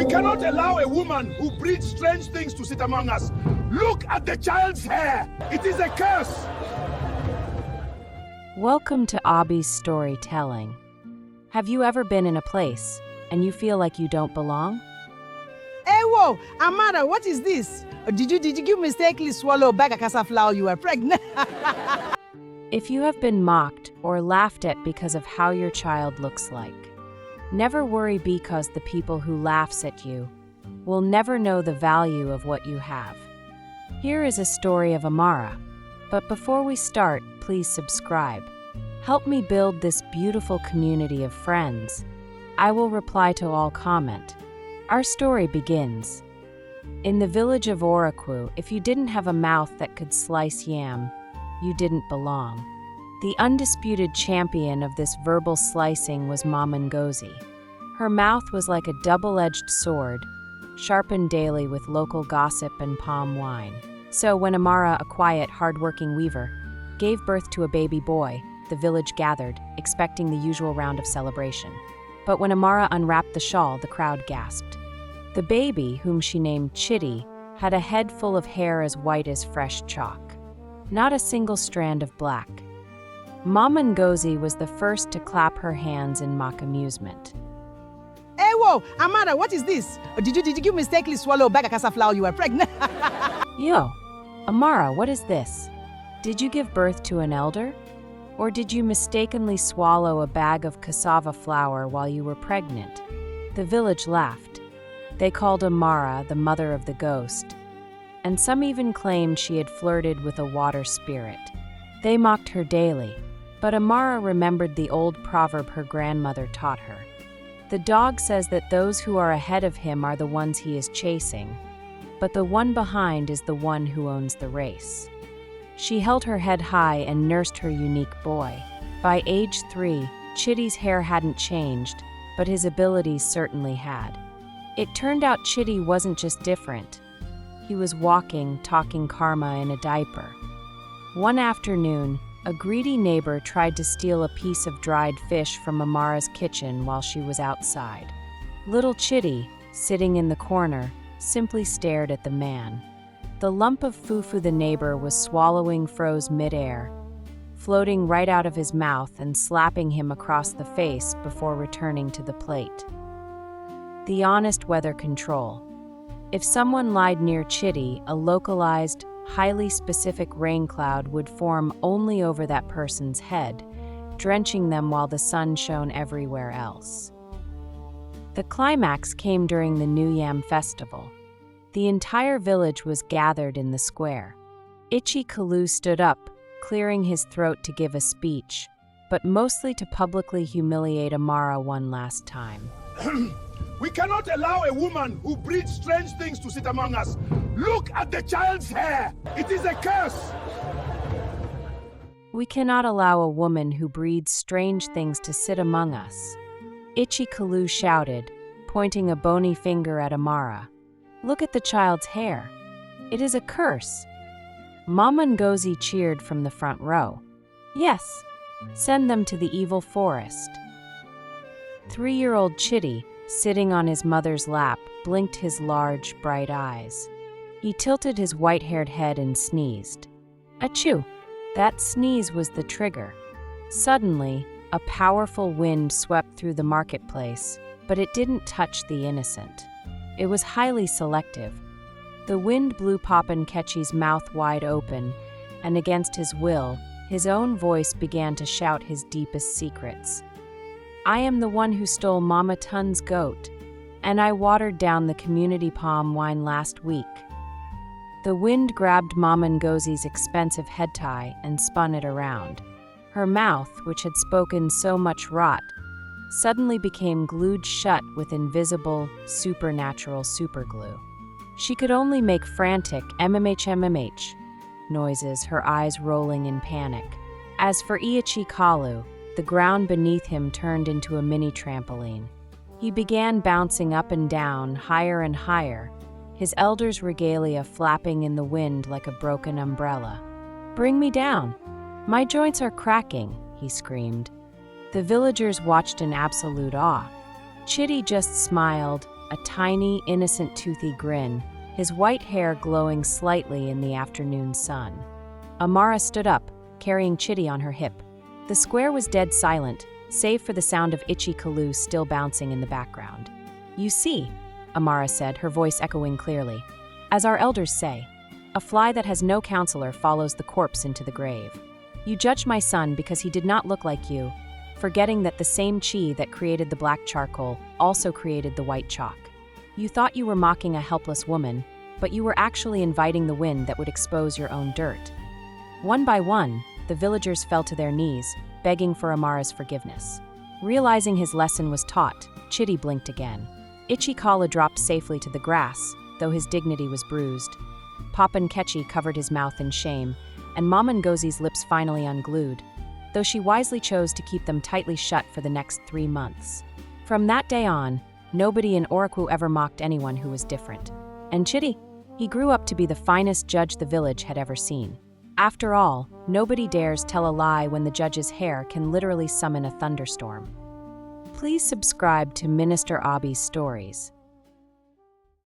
cannot allow a woman who breeds strange things to sit among us. Look at the child's hair. It is a curse. Welcome to Abby's storytelling. Have you ever been in a place and you feel like you don't belong? Hey, whoa, Amanda, what is this? Did you mistakenly swallow a bag of cassaflower? You were pregnant. If you have been mocked or laughed at because of how your child looks like, never worry, because the people who laughs at you will never know the value of what you have. Here is a story of Amara. But before we start, please subscribe. Help me build this beautiful community of friends. I will reply to all comment. Our story begins. In the village of Oraku, if you didn't have a mouth that could slice yam, you didn't belong. The undisputed champion of this verbal slicing was Mama Ngozi. Her mouth was like a double-edged sword, sharpened daily with local gossip and palm wine. So when Amara, a quiet, hard-working weaver, gave birth to a baby boy, the village gathered, expecting the usual round of celebration. But when Amara unwrapped the shawl, the crowd gasped. The baby, whom she named Chitty, had a head full of hair as white as fresh chalk. Not a single strand of black. Mama Ngozi was the first to clap her hands in mock amusement. Hey, whoa, Amanda, what is this? Did you mistakenly swallow a bag of cassaflower? You were pregnant. Yo, Amara, what is this? Did you give birth to an elder? Or did you mistakenly swallow a bag of cassava flour while you were pregnant? The village laughed. They called Amara the mother of the ghost, and some even claimed she had flirted with a water spirit. They mocked her daily, but Amara remembered the old proverb her grandmother taught her. The dog says that those who are ahead of him are the ones he is chasing, but the one behind is the one who owns the race. She held her head high and nursed her unique boy. By age 3, Chitty's hair hadn't changed, but his abilities certainly had. It turned out Chitty wasn't just different. He was walking, talking karma in a diaper. One afternoon, a greedy neighbor tried to steal a piece of dried fish from Amara's kitchen while she was outside. Little Chitty, sitting in the corner, simply stared at the man. The lump of fufu the neighbor was swallowing froze midair, floating right out of his mouth and slapping him across the face before returning to the plate. The honest weather control. If someone lied near Chitty, a localized, highly specific rain cloud would form only over that person's head, drenching them while the sun shone everywhere else. The climax came during the New Yam festival. The entire village was gathered in the square. Itchy Kalu stood up, clearing his throat to give a speech, but mostly to publicly humiliate Amara one last time. We cannot allow a woman who breeds strange things to sit among us. Look at the child's hair. It is a curse. We cannot allow a woman who breeds strange things to sit among us. Itchy Kalu shouted, pointing a bony finger at Amara. Look at the child's hair. It is a curse. Mama Ngozi cheered from the front row. Yes, send them to the evil forest. 3-year-old Chitty, sitting on his mother's lap, blinked his large, bright eyes. He tilted his white-haired head and sneezed. Achoo! That sneeze was the trigger. Suddenly, a powerful wind swept through the marketplace, but it didn't touch the innocent. It was highly selective. The wind blew Papa Nkechi's mouth wide open, and against his will, his own voice began to shout his deepest secrets. I am the one who stole Mama Tun's goat, and I watered down the community palm wine last week. The wind grabbed Mama Ngozi's expensive head tie and spun it around. Her mouth, which had spoken so much rot, suddenly became glued shut with invisible, supernatural superglue. She could only make frantic mmh noises, her eyes rolling in panic. As for Iachi Kalu, the ground beneath him turned into a mini trampoline. He began bouncing up and down, higher and higher, his elder's regalia flapping in the wind like a broken umbrella. Bring me down. My joints are cracking, he screamed. The villagers watched in absolute awe. Chitty just smiled, a tiny, innocent, toothy grin, his white hair glowing slightly in the afternoon sun. Amara stood up, carrying Chitty on her hip. The square was dead silent, save for the sound of Itchy Kaloo still bouncing in the background. "You see," Amara said, her voice echoing clearly, "as our elders say, a fly that has no counselor follows the corpse into the grave. You judged my son because he did not look like you, forgetting that the same chi that created the black charcoal also created the white chalk. You thought you were mocking a helpless woman, but you were actually inviting the wind that would expose your own dirt." One by one, the villagers fell to their knees, begging for Amara's forgiveness. Realizing his lesson was taught, Chitty blinked again. Itchy Kala dropped safely to the grass, though his dignity was bruised. Papan Ketchy covered his mouth in shame, and Maman Ngozi's lips finally unglued, though she wisely chose to keep them tightly shut for the next 3 months. From that day on, nobody in Oroku ever mocked anyone who was different. And Chitty, he grew up to be the finest judge the village had ever seen. After all, nobody dares tell a lie when the judge's hair can literally summon a thunderstorm. Please subscribe to Minister Abi's Stories.